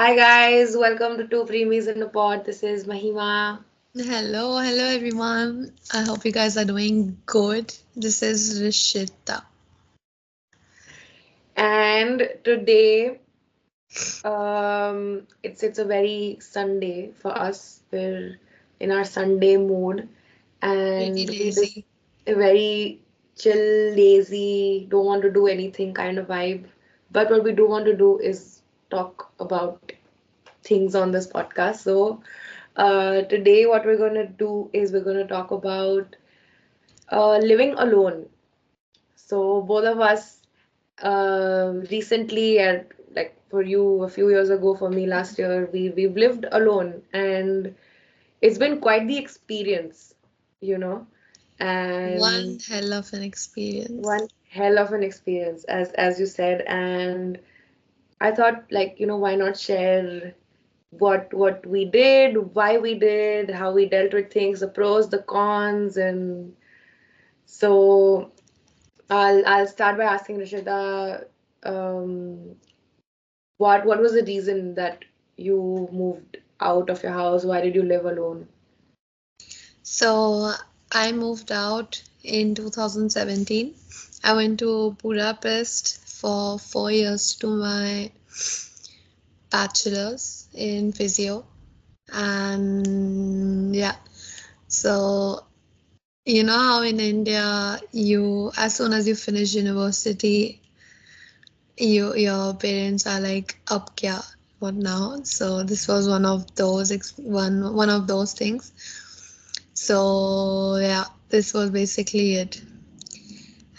Hi guys, welcome to Two Primis in a Pod. This is Mahima, Hello everyone. I hope you guys are doing good. This is Rishita. and today it's a very Sunday for us. We're in our Sunday mood, Pretty and we just lazy. a very chill, lazy, don't want to do anything kind of vibe. But what we do want to do is talk about things on this podcast. So today what we're gonna do is we're gonna talk about living alone. So both of us recently, and like for you a few years ago, for me last year, we've lived alone, and it's been quite the experience, you know, and One hell of an experience. one hell of an experience, as you said. And I thought, like, why not share what we did, why we did, how we dealt with things, the pros, the cons, and so I'll start by asking Rishita, um, what was the reason that you moved out of your house? Why did you live alone? So I moved out in 2017. I went to Budapest for 4 years to my bachelor's in physio. And yeah, so you know how in India, as soon as you finish university, your parents are like, up kya, what now? So this was one of those things. So yeah, this was basically it.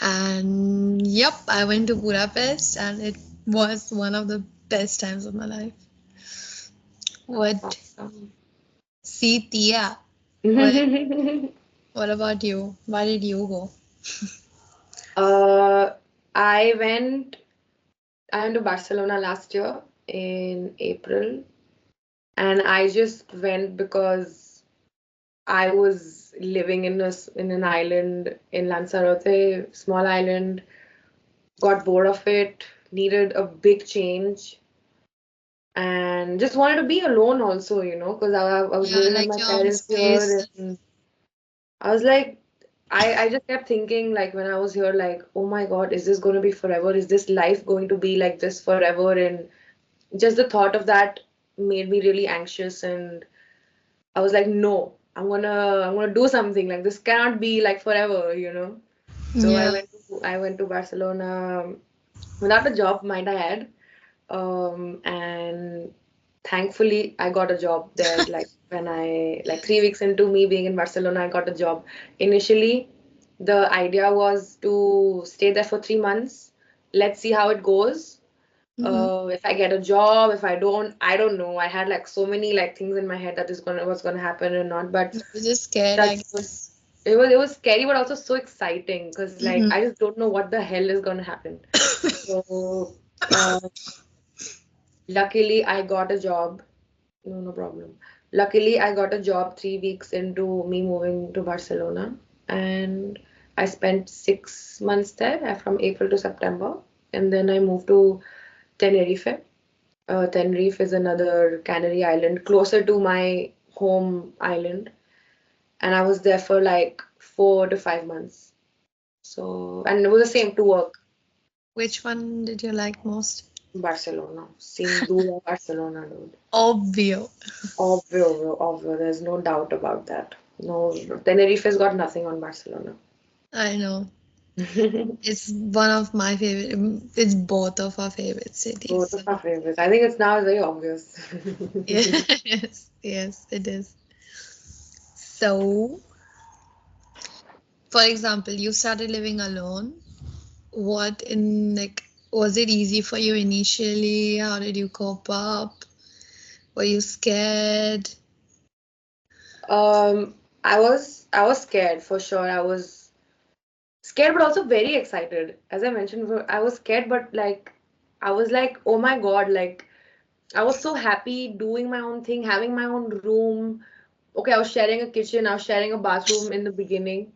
And yep, I went to Budapest, and it was one of the best times of my life. What? Awesome. See, Tia, what about you? Why did you go? Uh, I went I went to Barcelona last year in April, and I just went because I was living in an island in Lanzarote, small island, got bored of it, needed a big change, and just wanted to be alone also, because I was Yeah, living with like my your own parents here, space. and I was like, I just kept thinking, like, when I was here, like, oh my God, is this going to be forever? Is this life going to be like this forever? And just the thought of that made me really anxious, and I was like, no, I'm gonna do something. Like, this cannot be like forever. So I Yeah. went to I went to Barcelona without a job, might I add. And thankfully I got a job there. Like, when I like 3 weeks into me being in Barcelona, I got a job. Initially, the idea was to stay there for 3 months. Let's see how it goes. Hmm. If I get a job, if I don't, I don't know. I had like so many like things in my head that is gonna what's gonna happen or not. But You were just scared, I touch wood, guess. it was scary, but also so exciting because like Hmm. I just don't know what the hell is gonna happen. So uh, luckily I got a job. No, no problem. Luckily, I got a job 3 weeks into me moving to Barcelona, and I spent 6 months there from April to September, and then I moved to Tenerife. Tenerife is another Canary island closer to my home island, and I was there for like 4 to 5 months. So, and it was the same to work. Which one did you like most? Barcelona, sin duda, Barcelona, dude. Obvio. Obvio, obvio. There's no doubt about that. No, Tenerife's got nothing on Barcelona. I know. It's one of my favorite. It's both of our favorite cities. Both of So our favorites. I think it's now very obvious. yes, yes, it is. So, for example, you started living alone. What in like was it easy for you initially? How did you cope up? Were you scared? I was scared for sure. I was scared, but also very excited. As I mentioned before, I was scared, but like I was like, oh my God, like I was so happy doing my own thing, having my own room. Okay, I was sharing a kitchen, I was sharing a bathroom in the beginning,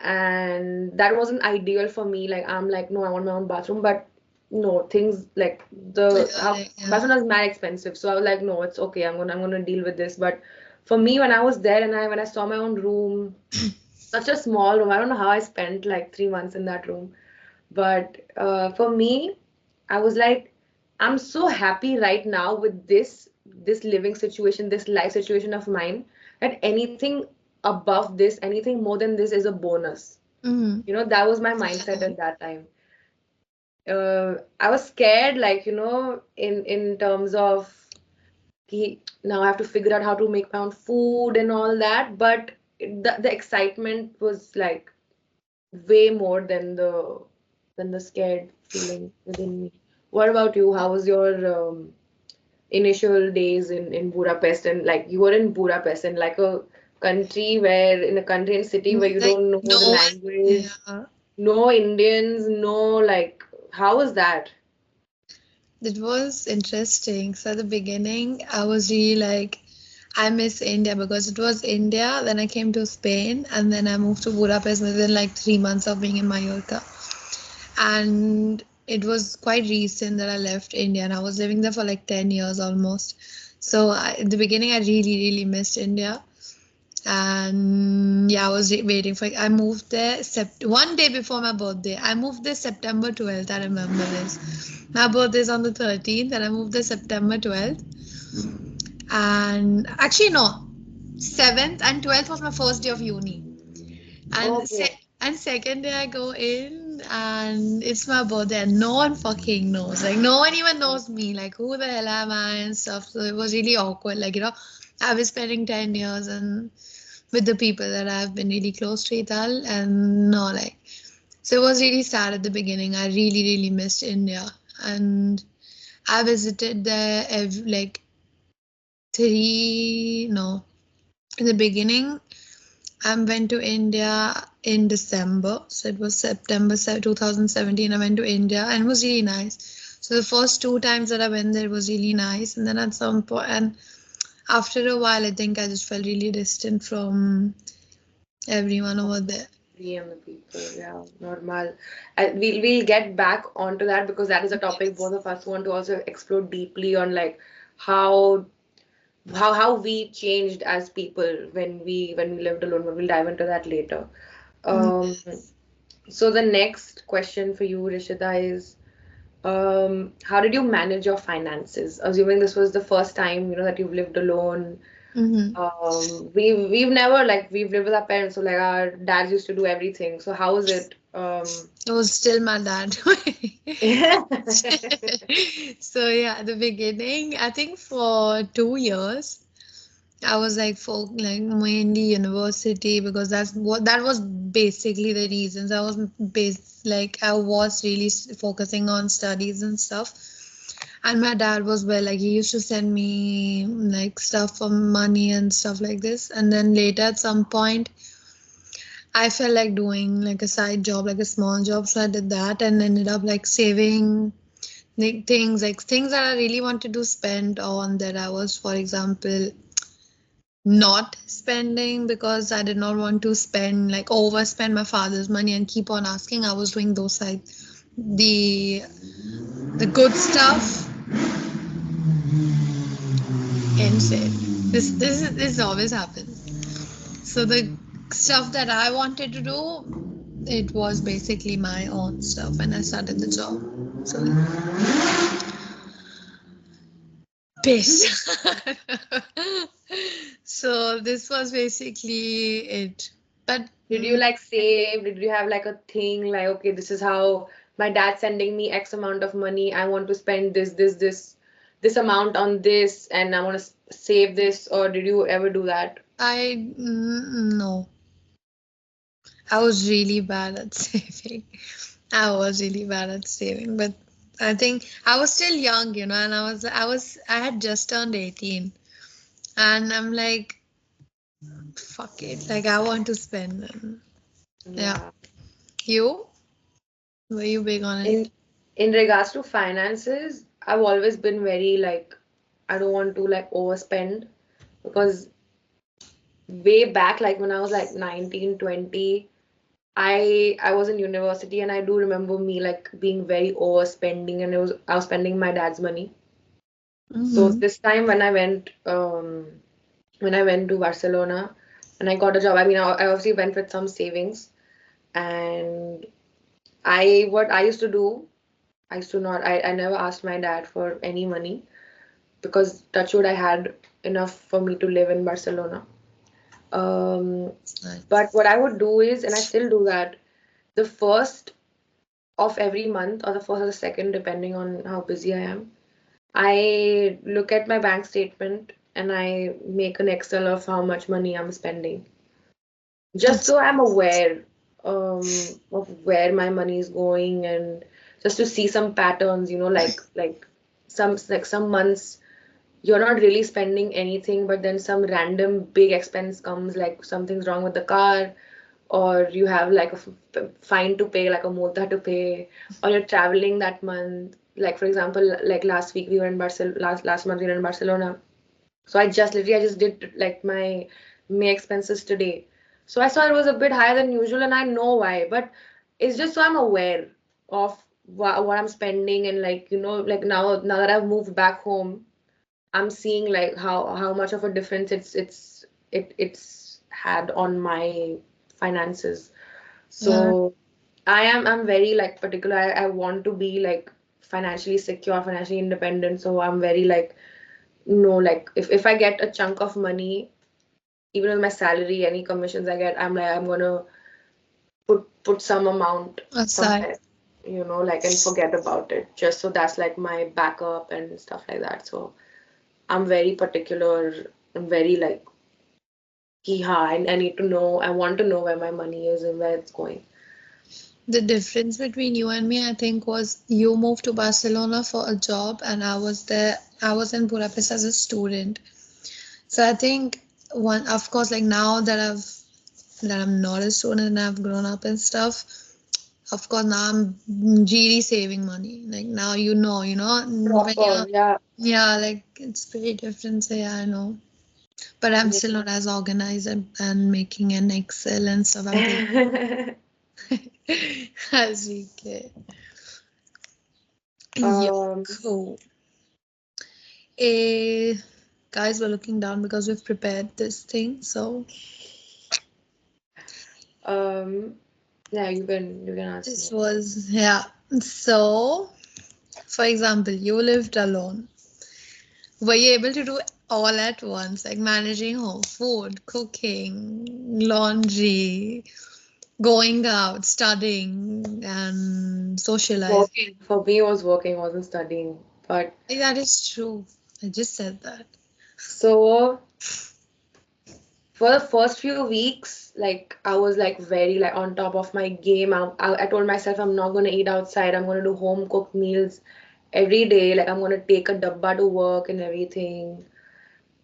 and that wasn't ideal for me. Like, I'm like, no, I want my own bathroom, but no, things like the how Yeah. Barcelona is mad expensive. So I was like, no, it's okay. I'm gonna deal with this. But for me, when I was there and I when I saw my own room, such a small room, I don't know how I spent like 3 months in that room. But for me, I was like, I'm so happy right now with this living situation, this life situation of mine, that anything above this, anything more than this is a bonus. Mm-hmm. That was my mindset Yeah. at that time. I was scared, like, in terms of now I have to figure out how to make my own food and all that. But the excitement was like way more than the scared feeling within me. What about you? How was your initial days in Budapest? And like you were in Budapest, in like a country where in a country and city where you Like don't know no the one. language, Yeah. no Indians, no like how was that? It was interesting. So at the beginning, I was really like, I miss India because it was India. Then I came to Spain, and then I moved to Budapest within like 3 months of being in Mallorca. And it was quite recent that I left India, and I was living there for like 10 years almost. So in the beginning, I really, really missed India. And yeah, I was waiting for it. I moved there one day before my birthday. I moved there September 12th. I remember this. My birthday is on the 13th, and I moved there September 12th. And actually, no, 7th and 12th was my first day of uni. And Okay. and second day I go in and it's my birthday and no one fucking knows. Like no one even knows me. Like who the hell am I and stuff. So it was really awkward. Like, I've been spending 10 years and with the people that I've been really close to Ital and no like so it was really sad at the beginning. I really, really missed India. And I visited there like three no. In the beginning I went to India in December. So it was September 2017. I went to India and it was really nice. So the first two times that I went there was really nice. And then at some point, and after a while, I think I just felt really distant from everyone over there. Me and the people, yeah, normal. We'll get back onto that because that is a topic Yes. both of us want to also explore deeply on, like how how we changed as people when we lived alone. But we'll dive into that later. Mm. Um, so the next question for you, Rishita, is how did you manage your finances? Assuming this was the first time, that you've lived alone. Mm-hmm. We've never like we've lived with our parents, so like our dads used to do everything. So how is it? It was still my dad. So yeah, at the beginning, I think for 2 years, I was like for like mainly university because that was basically the reasons I was I was really focusing on studies and stuff. And my dad was well, like he used to send me like stuff for money and stuff like this. And then later at some point, I felt like doing like a side job, like a small job, so I did that and ended up like saving like things that I really wanted to spend on that I was, for example, not spending because I did not want to spend like overspend my father's money and keep on asking. I was doing those side the good stuff and save. This always happens. So the stuff that I wanted to do, it was basically my own stuff when I started the job. So piss. So this was basically it. But Did you like save? Did you have like a thing like, okay, this is how my dad's sending me X amount of money. I want to spend this amount on this, and I want to save this, or did you ever do that? no, I was really bad at saving. I was really bad at saving, but I think I was still young, and I had just turned 18, and I'm like, fuck it, like I want to spend them. Yeah, Yeah. you were you big on In it? in regards to finances, I've always been very like I don't want to like overspend because way back, like when I was like 19, 20. I was in university and I do remember me like being very overspending, and I was spending my dad's money. So Mm-hmm. this time when I went to Barcelona and I got a job, I mean I obviously went with some savings, and I what I used to do, I used to not I never asked my dad for any money because touchwood I had enough for me to live in Barcelona. Um, It's but nice. what I would do is, and I still do that, the first of every month or the first or the second, depending on how busy I am, I look at my bank statement and I make an Excel of how much money I'm spending, just That's so I'm aware of where my money is going, and just to see some patterns, some months you're not really spending anything, but then some random big expense comes, like something's wrong with the car, or you have like a fine to pay, like a multa to pay, or you're traveling that month. Like for example, like last week we were in Barcelona, last month we were in Barcelona. So I just did like my May expenses today. So I saw it was a bit higher than usual, and I know why, but it's just so I'm aware of what I'm spending, and like like now that I've moved back home, I'm seeing like how much of a difference it's had on my finances. yeah. So I'm very like particular. I want to be like financially secure, financially independent. So I'm very like no, like if I get a chunk of money, even with my salary, any commissions I get, I'm like I'm gonna put some amount Aside. somewhere, like and forget about it. Just so that's like my backup and stuff like that. So I'm very particular. I'm very like, I need to know. I want to know where my money is and where it's going. The difference between you and me, I think, was you moved to Barcelona for a job, and I was there. I was in Budapest as a student. So I think one, of course, like now that I'm not a student and I've grown up and stuff. Of course, now I'm GD saving money. Like now, when Proper, you're, yeah. yeah, like it's pretty different. So yeah, I know. But I'm still not as organized and making an Excel and stuff. I'm taking Yeah. as we get. Yeah, Um, cool. Eh, guys, we're looking down because we've prepared this thing. So um, yeah, you can ask this me. was, yeah. So, for example, you lived alone. Were you able to do all at once, like managing home, food, cooking, laundry, going out, studying, and socializing? Working for me was working, wasn't studying. But That is true. I just said that. so for the first few weeks, like I was like very like on top of my game. I told myself I'm not gonna eat outside. I'm gonna do home cooked meals every day. Like I'm gonna take a dabba to work and everything.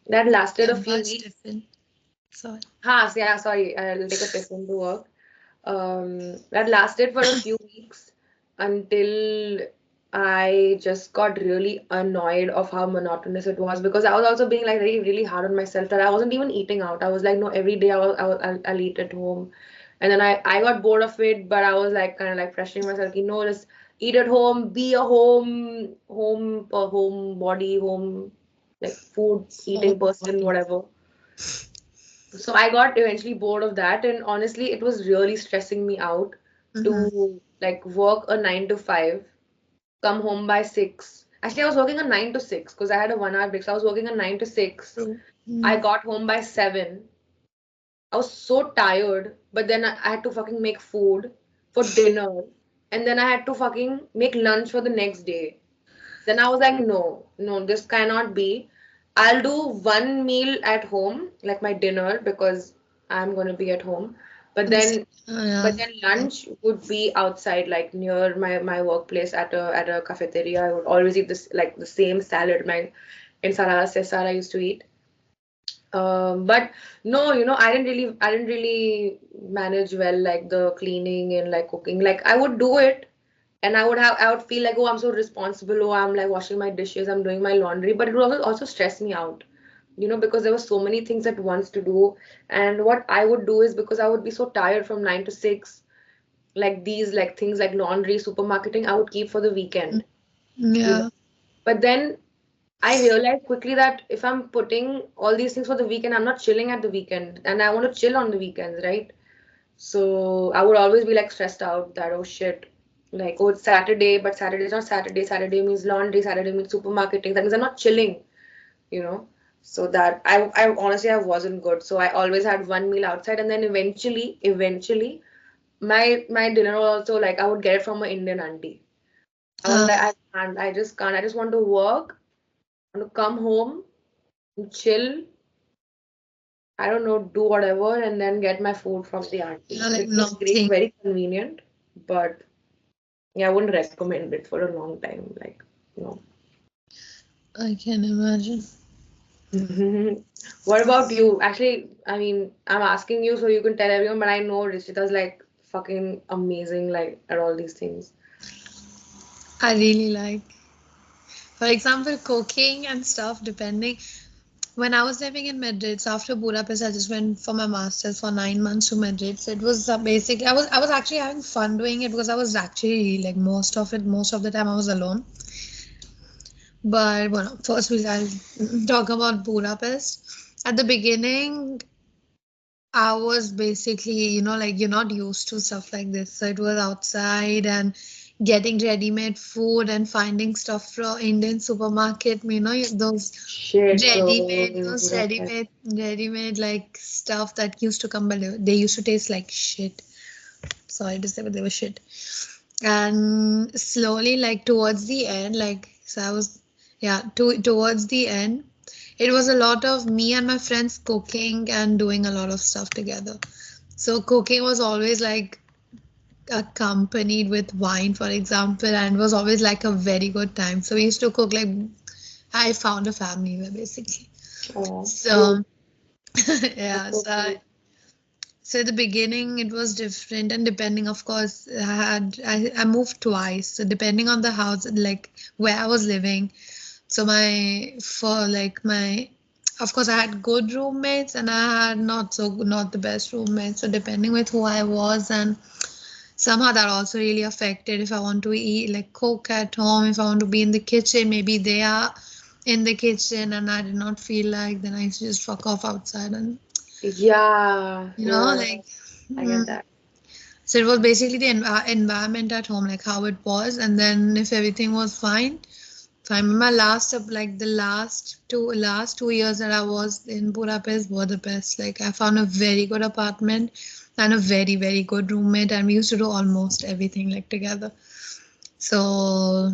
That lasted a few Much weeks. different. Sorry. Yeah, sorry. I'll take a tiffin to work. That lasted for a few weeks until I just got really annoyed of how monotonous it was, because I was also being like really, really hard on myself that I wasn't even eating out. I was like, no, every day I'll eat at home. And then I got bored of it, but I was like kind of like pressuring myself, just eat at home, be a home body, home like food eating person, Homebody. whatever. So I got eventually bored of that, and honestly, it was really stressing me out Mm-hmm. to like work a 9 to 5, come home by 6. Actually, I was working a 9 to 6 because I had a 1 hour break. So I was working a 9 to 6. True. I Mm. got home by 7. I was so tired, but then I had to fucking make food for dinner, and then I had to fucking make lunch for the next day. Then I was like, no, no, this cannot be. I'll do one meal at home, like my dinner, because I'm gonna be at home. But This, then, yeah. but then lunch would be outside, like near my workplace at a cafeteria. I would always eat this like the same salad, my ensalada Cesar I used to eat. But no, I didn't really manage well, like the cleaning and like cooking. Like I would do it, and I would feel like, oh, I'm so responsible. Oh, I'm like washing my dishes, I'm doing my laundry, but it would also stress me out, because there were so many things at once to do. And what I would do is, because I would be so tired from 9 to 6, like these like things like laundry, supermarketing, I would keep for the weekend, you know. Yeah. But then I realized quickly that if I'm putting all these things for the weekend, I'm not chilling at the weekend, and I want to chill on the weekends, right? So I would always be like stressed out that oh shit, like oh it's Saturday, but Saturday is not Saturday. Saturday means laundry. Saturday means supermarketing. That means I'm not chilling, you know. So that I honestly I wasn't good. So I always had one meal outside, and then eventually, my dinner was also like I would get it from an Indian auntie. I was like I can't. I just can't. I just want to work. I want to come home, chill. I don't know, do whatever, and then get my food from the auntie, Yeah, like which was great, nothing. very convenient, but yeah, I wouldn't recommend it for a long time. Like, no. I can imagine. What about you? Actually, I mean, I'm asking you so you can tell everyone, but I know Rishita's like fucking amazing, like at all these things. I really like, for example, cooking and stuff, depending. When I was living in Madrid, so after Budapest, I just went for my master's for 9 months to Madrid. So it was basically, I was actually having fun doing it because I was actually like most of the time I was alone. But well, first I'll talk about Budapest. At the beginning, I was basically, like you're not used to stuff like this. So it was outside and getting ready-made food and finding stuff from Indian supermarket, those Shit, bro, ready-made, in those Budapest. ready-made like stuff that used to come by they used to taste like shit. Sorry to say, but they were shit. And slowly, like towards the end, towards the end, it was a lot of me and my friends cooking and doing a lot of stuff together. So cooking was always like accompanied with wine, for example, and was always like a very good time. So we used to cook like I found a family there basically. Oh, cute. So That's yeah, so cute. so at the beginning it was different, and depending, of course, I moved twice. So depending on the house, like where I was living, so of course, I had good roommates and I had not the best roommates. So depending with who I was, and somehow that also really affected if I want to eat, like cook at home, if I want to be in the kitchen, maybe they are in the kitchen and I did not feel like, then I used to just fuck off outside and, Yeah, yeah, like, I get mm, that. so it was basically the environment at home, like how it was, and then if everything was fine. So I remember the last 2 years that I was in Budapest were the best. Like I found a very good apartment and a very, very good roommate, and we used to do almost everything like together. So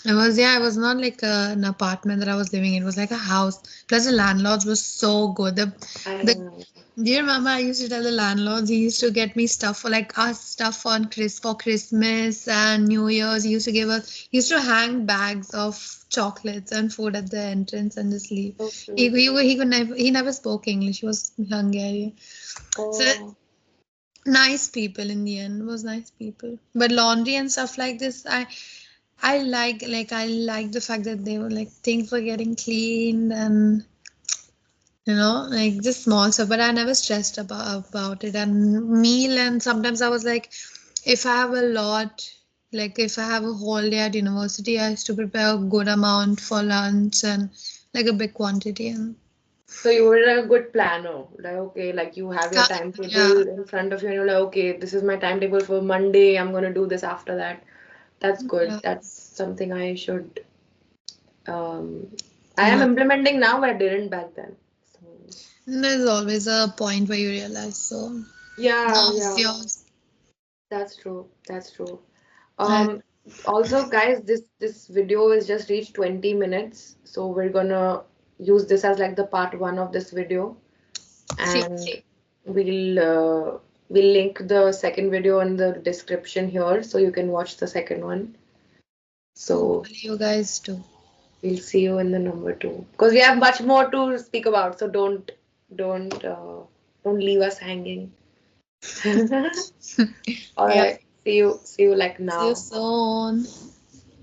it was not like an apartment that I was living in. It was like a house. Plus the landlords were so good. I The know. Do you remember I used to tell the landlords he used to get me stuff for like us stuff on for Christmas and New Year's. He used to hang bags of chocolates and food at the entrance and just leave. So He cute. he, he never spoke English. He was Hungarian. So Oh, nice people in the end. It was nice people. But laundry and stuff like this, I like the fact that they were like things were getting cleaned and like just small stuff, but I never stressed about it. And meal, and sometimes I was like, if I have a lot, like if I have a whole day at university, I used to prepare a good amount for lunch and like a big quantity. And so you were like a good planner. Like, okay, like you have your yeah, timetable in front of you and you're like, okay, this is my timetable for Monday. I'm gonna do this after that. That's good. yeah, That's something I should um I am yeah. implementing now, but I didn't back then. So And there's always a point where you realize. So yeah, how's yeah, yours? that's true. That's true. Uh, Um, Also, guys, this video is just reached 20 minutes, so we're gonna use this as like the part one of this video, see, and we'll link the second video in the description here, so you can watch the second one. So hopefully you guys do. we'll see you in the number two, because we have much more to speak about. So don't don't leave us hanging. All Yeah. right, see you like See you now. soon.